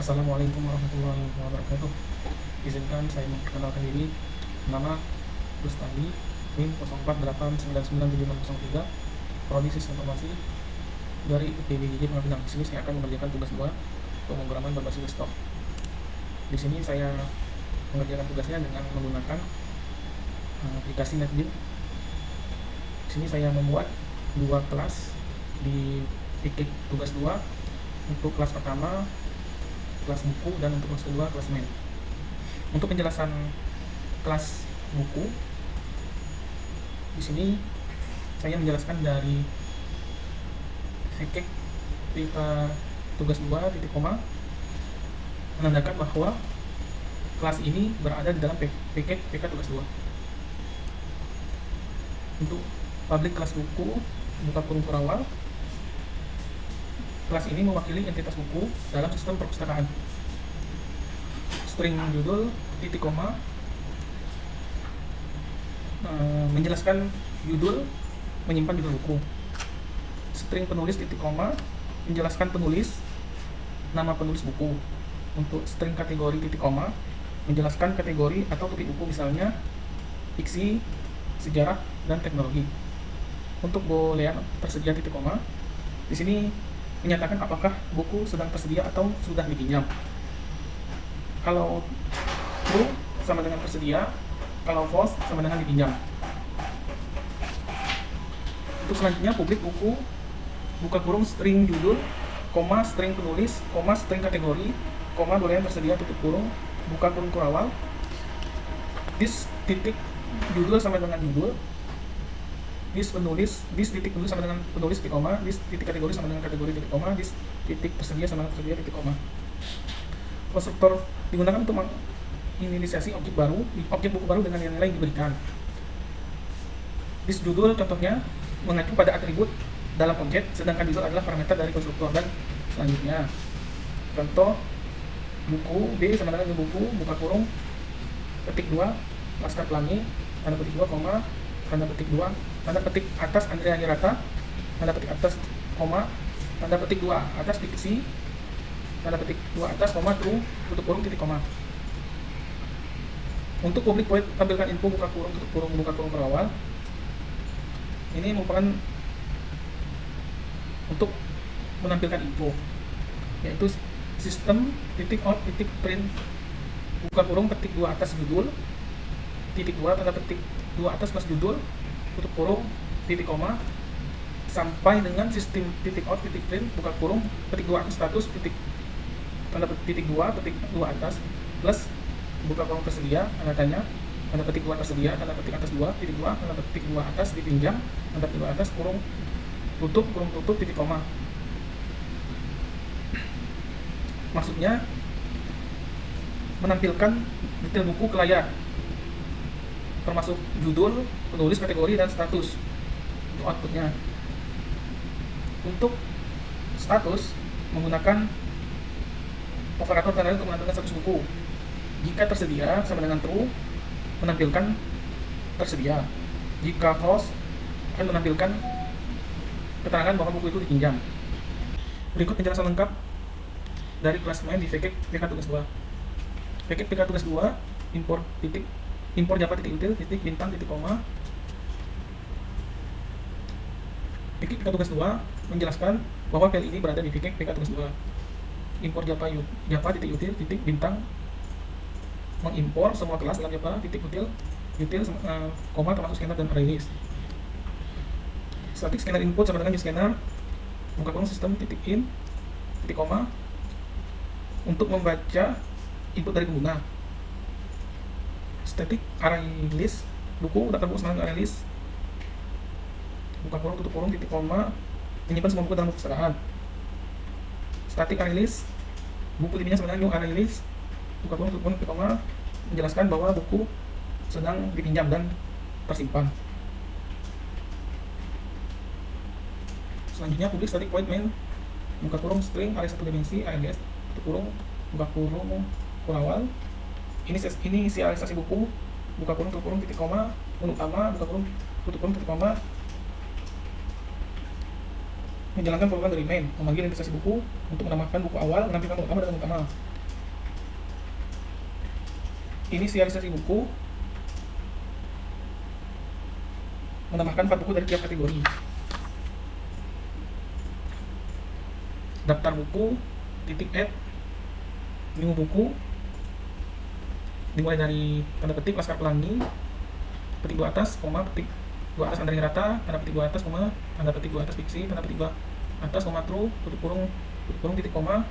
Assalamualaikum warahmatullahi wabarakatuh. Izinkan saya memperkenalkan diri. Nama Rustandi, NIM 04899763, Prodi Sistem Informasi dari IPB Pengadilan. Di sini saya akan mengerjakan tugas 2, pemrograman berbasis desktop. Di sini saya mengerjakan tugasnya dengan menggunakan aplikasi NetBeans. Di sini saya membuat dua kelas di titik tugas 2. Untuk kelas pertama kelas buku, dan untuk kelas kedua kelas main. Untuk penjelasan kelas buku, di sini saya menjelaskan dari VK tugas 2 titik koma, menandakan bahwa kelas ini berada di dalam PK tugas 2. Untuk public kelas buku, buka kurung awal, kelas ini mewakili entitas buku dalam sistem perpustakaan. String judul titik koma menjelaskan judul, menyimpan judul buku. String penulis titik koma menjelaskan penulis, nama penulis buku. Untuk string kategori titik koma menjelaskan kategori atau topik buku, misalnya fiksi, sejarah, dan teknologi. Untuk boolean tersedia titik koma, di sini menyatakan apakah buku sedang tersedia atau sudah dipinjam. Kalau true sama dengan tersedia, kalau false sama dengan dipinjam. Untuk selanjutnya publik buku, buka kurung string judul, koma string penulis, koma string kategori, koma boolean tersedia tutup kurung, buka kurung awal. This titik judul sama dengan judul, this titik penulis sama dengan penulis titik koma, this titik kategori sama dengan kategori titik koma, this titik tersedia sama dengan tersedia titik koma. Konstruktor digunakan untuk menginisiasi objek buku baru dengan nilai yang diberikan. This judul contohnya mengacu pada atribut dalam objek, sedangkan judul adalah parameter dari konstruktor. Dan selanjutnya contoh buku B sama dengan buku, buka kurung petik 2 Laskar Pelangi, tanda petik 2 koma, tanda petik 2, tanda petik atas Andrea Hirata, tanda petik atas koma, tanda petik 2 atas fiksi, tanda petik 2 atas koma true tutup kurung titik koma. Untuk public void tampilkan info, buka kurung tutup kurung, buka kurung berawal. Ini merupakan untuk menampilkan info, yaitu sistem titik out titik print, buka kurung petik 2 atas judul titik 2 tanda petik 2 atas plus judul tutup kurung titik koma, sampai dengan sistem titik out titik print, buka kurung petik 2 atas status titik tanda petik 2 petik 2 atas plus buka kurung tersedia tanda tanya, tanda petik 2 tersedia, tanda petik atas 2 titik 2, tanda petik 2 atas dipinjam, tanda petik 2 atas kurung tutup titik koma. Maksudnya menampilkan detail buku ke layar, termasuk judul, penulis, kategori, dan status. Untuk outputnya, untuk status menggunakan operator tanda untuk menampilkan status buku. Jika tersedia sama dengan true, menampilkan tersedia. Jika false, akan menampilkan keterangan bahwa buku itu dipinjam. Berikut penjelasan lengkap dari kelas main di VK tugas 2. VK tugas 2, impor Java titik util titik bintang titik koma. VK tugas 2 menjelaskan bahwa file ini berada di VK tugas 2. Impor Java titik util titik bintang mengimpor semua kelas dalam Java titik util koma termasuk scanner dan array list. Static scanner input sama dengan new scanner, buka kurung sistem titik in titik koma untuk membaca input dari pengguna. Static array list, buku daftar buku sama dengan array list, buka kurung tutup kurung titik koma menyimpan semua buku dalam perpustakaan. Static array list, buku dirinya sama dengan new array list, buka kurung tutup kurung titik koma menjelaskan bahwa buku sedang dipinjam dan tersimpan. Selanjutnya public static void main, buka kurung string array 1 dimensi args tutup kurung buka kurung awal. Ini inisialisasi buku, buka kurung tutup kurung titik koma menu utama, buka kurung tutup kurung titik koma menjalankan program dari main, memanggil investasi buku untuk menambahkan buku awal, menampilkan menu utama dan menu utama. inisialisasi buku, menambahkan 4 buku dari tiap kategori. Daftar buku, titik add, new buku, dimulai dari tanda petik Laskar Pelangi, petik 2 atas, koma, petik 2 atas Andrea Hirata, tanda petik 2 atas, koma, tanda petik 2 atas fiksi, tanda petik 2 atas, koma, true, tutup kurung, titik koma,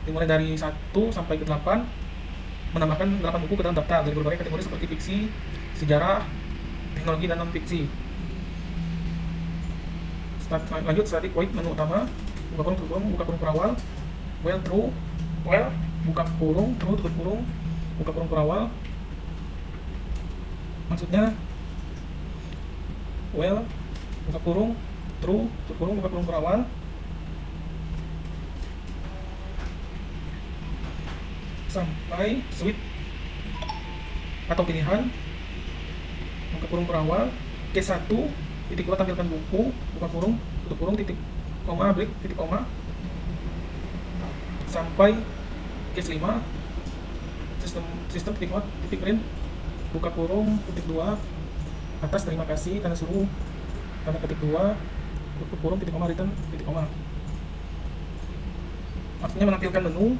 dimulai dari 1 sampai ke 8, menambahkan 8 buku ke dalam daftar dari berbagai kategori seperti fiksi, sejarah, teknologi, dan non-fiksi. Lanjut, static void menu utama, buka kurung, tutup kurung, buka kurung perawal, well, true, well, buka kurung, true, tutup kurung, buka kurung perawal, maksudnya well, buka kurung, true, tutup kurung, buka kurung perawal, sampai switch atau pilihan, buka kurung perawal, case 1, titik 2 tampilkan buku, buka kurung, tutup kurung, titik koma, break, titik koma, sampai case 5, sistem titik out, titik print, buka kurung, titik 2 atas, terima kasih, tanda seru, tanda petik 2, tutup kurung, titik koma, return, titik koma. Maksudnya menampilkan menu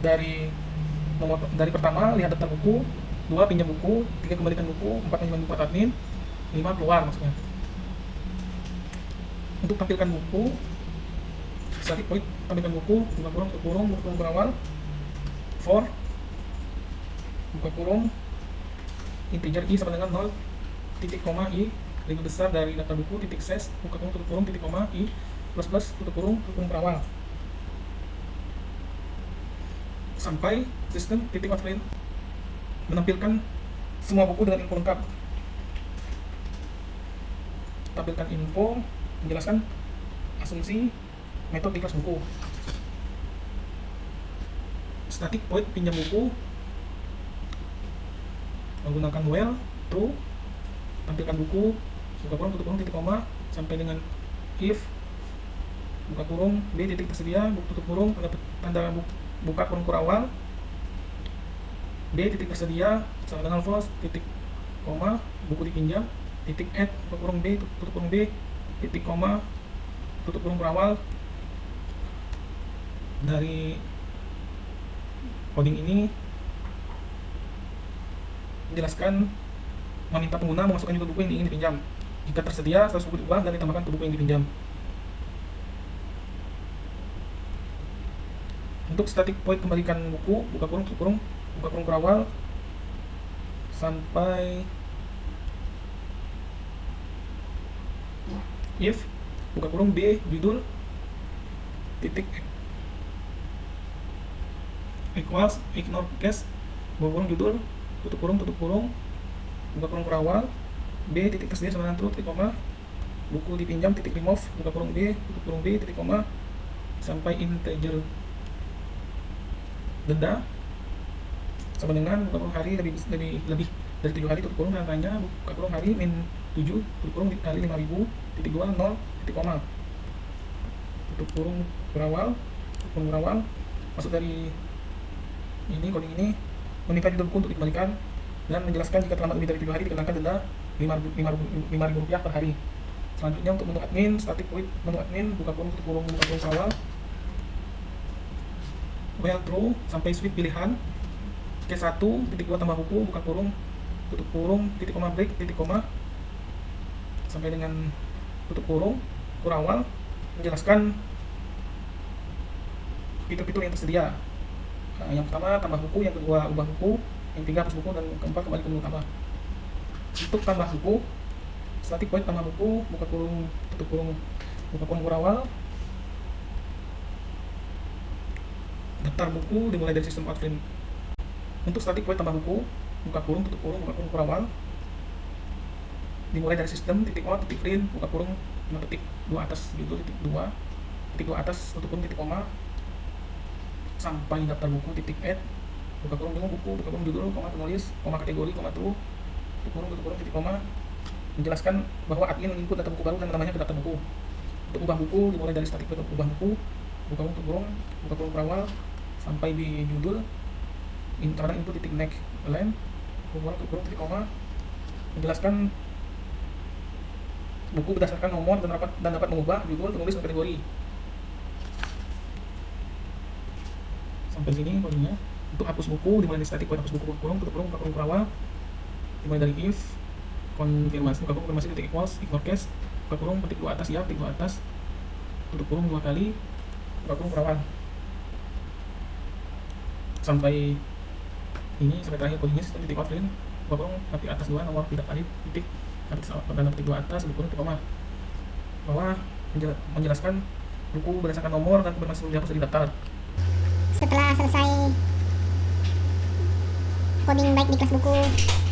dari pertama, lihat daftar buku, 2 pinjam buku, 3 kembalikan buku, 4 menyimpan buku admin, 5 keluar maksudnya. Untuk tampilkan buku, static void, tampilkan buku, buka kurung, tutup kurung, buka kurung berawal, for, buka kurung, integer i sama dengan 0, titik koma i, lebih besar dari daftar buku, titik ses, buka kurung, tutup kurung, titik koma i, plus plus, tutup kurung berawal, sampai sistem titik outline menampilkan semua buku dengan info lengkap. Tampilkan info, menjelaskan asumsi, metode di kelas buku. Static void pinjam buku, menggunakan well, true, tampilkan buku, buka kurung, tutup kurung, titik koma, sampai dengan if, buka kurung, b titik tersedia, tutup kurung, tanda buka kurung kurawal, b titik tersedia, sama dengan false, titik koma, buku dipinjam, titik add, buka kurung b, tutup kurung b, titik koma, tutup kurung kurawal. Dari coding ini menjelaskan meminta pengguna memasukkan juga buku yang ingin dipinjam. Jika tersedia, status buku diubah dan ditambahkan ke buku yang dipinjam. Untuk static void kembalikan buku, buka kurung, tutup kurung, buka kurung kurawal, sampai if, buka kurung b, judul, titik equals, ignore case, buka kurung judul, tutup kurung, buka kurung kurawal, b titik tersedia sama dengan true, titik koma, buku dipinjam, titik remove, buka kurung b, tutup kurung b, titik koma, sampai integer denda sama dengan buka kurung hari lebih dari 7 hari, tutup kurung angkanya, buka kurung hari min 7, tutup kurung kali 5000, titik 2, 0, titik koma, tutup kurung kurawal, masuk dari ini coding ini meminta judul buku untuk dikembalikan dan menjelaskan jika terlambat lebih dari 7 hari dikenakan denda Rp5.000 per hari. Selanjutnya untuk menu admin, static void menu admin, buka kurung, tutup kurung, buka kurung kurawal, well, true, sampai switch pilihan, case 1, titik 2 tambah buku, buka kurung, tutup kurung, titik koma, break, titik koma, sampai dengan tutup kurung kurawal, menjelaskan fitur-fitur yang tersedia. Nah, yang pertama tambah buku, yang kedua ubah buku, yang ketiga hapus buku, dan keempat kembali ke menu tambah. Untuk tambah buku, static void tambah buku, buka kurung, tutup kurung, buka kurung kurawal, daftar buku dimulai dari sistem outline. Untuk static void tambah buku, buka kurung, tutup kurung, buka kurung kurawal, dimulai dari sistem titik out, titik print, buka kurung, titik 2 atas judul, titik 2 atas, tutup kurung, titik koma, sampai daftar buku, titik add, buka kurung bingung buku, buka kurung judul, koma penulis, koma kategori, koma true, tutup kurung, titik koma, menjelaskan bahwa admin menginput data buku baru dan menambahnya ke daftar buku. Untuk ubah buku dimulai dari static void ubah buku, buka kurung, tutup kurung, buka kurung perawal, sampai di judul, karena input titik next line, hubungan untuk kurung titik koma, menjelaskan buku berdasarkan nomor dan dapat mengubah judul, penulis, dan kategori. Sampai sini kodenya. Untuk hapus buku dimulai dari static void hapus buku kurung tutup kurung buka kurung kurawal, dimulai dari if konfirmasi buka kurung konfirmasi titik equals ignore case buka kurung petik dua atas ya petik dua atas tutup kurung 2 kali buka kurung kurawal sampai ini sampai terakhir kodenya sistem titik outline buka kurung petik atas 2 nomor tidak valid titik dan petik 2 atas buka kurung titik koma bahwa menjelaskan buku berdasarkan nomor dan konfirmasi dihapus dari daftar. Setelah selesai coding baik di kelas buku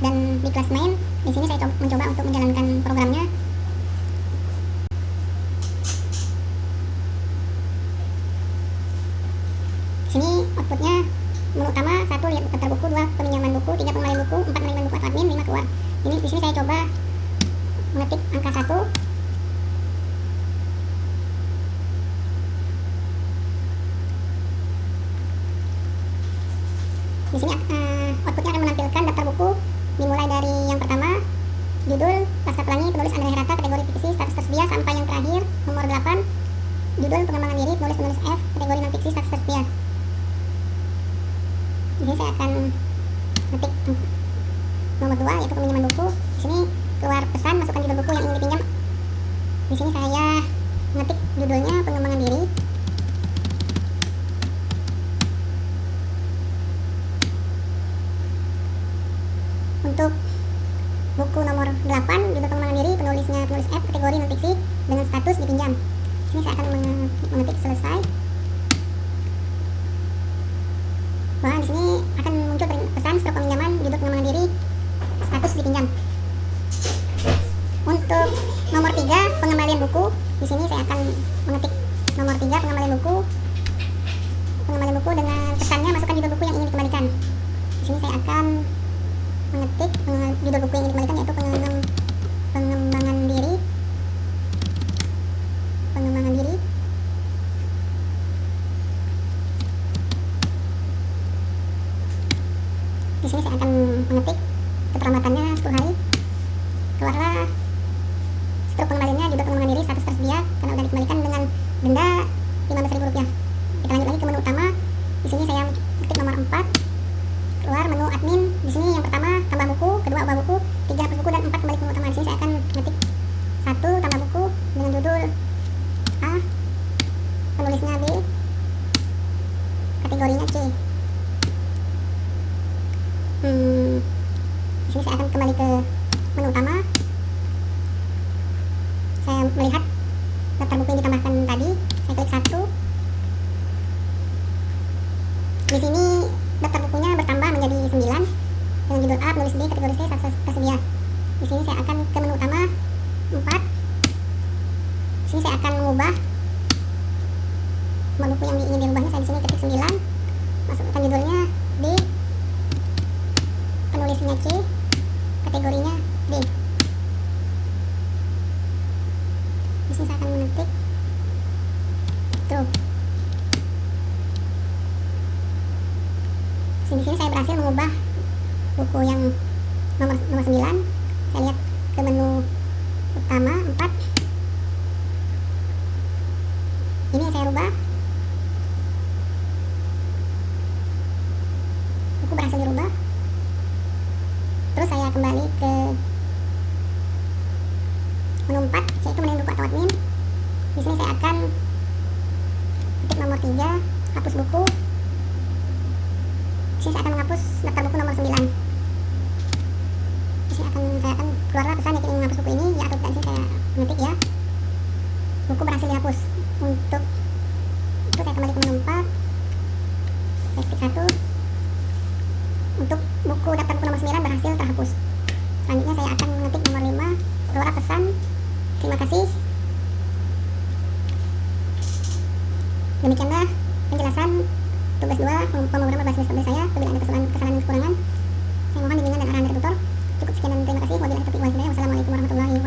dan di kelas main, di sini saya mencoba untuk menjalankan programnya. Sini outputnya menu utama 1 lihat daftar buku, 2 peminjaman buku, 3 pengembalian buku, 4 menerima buku atau admin, 5 keluar. Ini di sini saya coba mengetik angka 1. Di sini outputnya akan menampilkan daftar buku dimulai dari yang pertama, judul, Laskar Pelangi, penulis Andrea Herata, kategori fiksi, status tersedia, sampai yang terakhir, nomor 8, judul, pengembangan diri, penulis F, kategori non fiksi, status tersedia. Di sini saya akan ketik nomor 2 yaitu peminjaman buku. Di sini keluar pesan masukkan judul buku yang ingin dipinjam. Di sini saya mengetik judulnya pengembangan diri. Untuk buku nomor 8, judul pengembangan diri, penulisnya penulis F, kategori non fiksi, dengan status dipinjam. Sini saya akan mengetik selesai. Bahwa di sini akan muncul pesan stroke peminjaman, judul pengembangan diri, status dipinjam. Untuk nomor 3, pengembalian buku, di sini saya akan mengetik nomor 3, pengembalian buku dengan pesannya masukkan judul buku yang ingin dikembalikan. Di sini saya akan mengetik judul buku yang ingin dikembalikan yaitu pengembangan diri. Di sini saya akan mengetik keterlambatannya 10 hari. Keluarlah struk pengembaliannya, judul pengembangan diri, status tersedia karena sudah dikembalikan dengan denda Rp15.000. Kita lanjut lagi ke menu utama. Di sini saya ketik nomor 4. Keluar menu admin. Di sini yang pertama tambah buku, kedua ubah buku, 3 hapus buku, dan 4 kembali ke menu utama. Di sini saya akan ketik 1 tambah buku dengan judul A, penulisnya B, kategorinya C. Di sini saya akan kembali ke menu utama. Saya melihat daftar buku yang ditambahkan tadi. Saya klik 1. Di sini daftar bukunya bertambah menjadi 9 dengan judul A, penulis B, kategori C, status tersedia. Di sini saya akan ke menu utama 4. Di sini saya akan mengubah nomor buku yang ingin dirubahnya. Saya di sini ketik 9, masukkan judulnya D, penulisnya C, kategorinya D. Di sini saya akan mengetik true. Di sini saya berhasil mengubah buku yang nomor 9. Saya lihat ke menu utama 4. Ini yang saya rubah. Buku berhasil dirubah. Terus saya kembali ke menu 4 yaitu menu buku atau admin. Di sini saya akan ketik nomor 3, hapus buku. Di sini saya akan menghapus daftar buku nomor 9. Di sini saya akan keluarlah pesan yang ingin menghapus buku ini ya atau tidak. Di sini saya mengetik ya. Buku berhasil dihapus. Untuk itu saya kembali ke menu 4. Saya ketik 1. Untuk buku daftar buku nomor 9 berhasil terhapus. Selanjutnya saya akan mengetik nomor 5, keluar pesan terima kasih. Demikianlah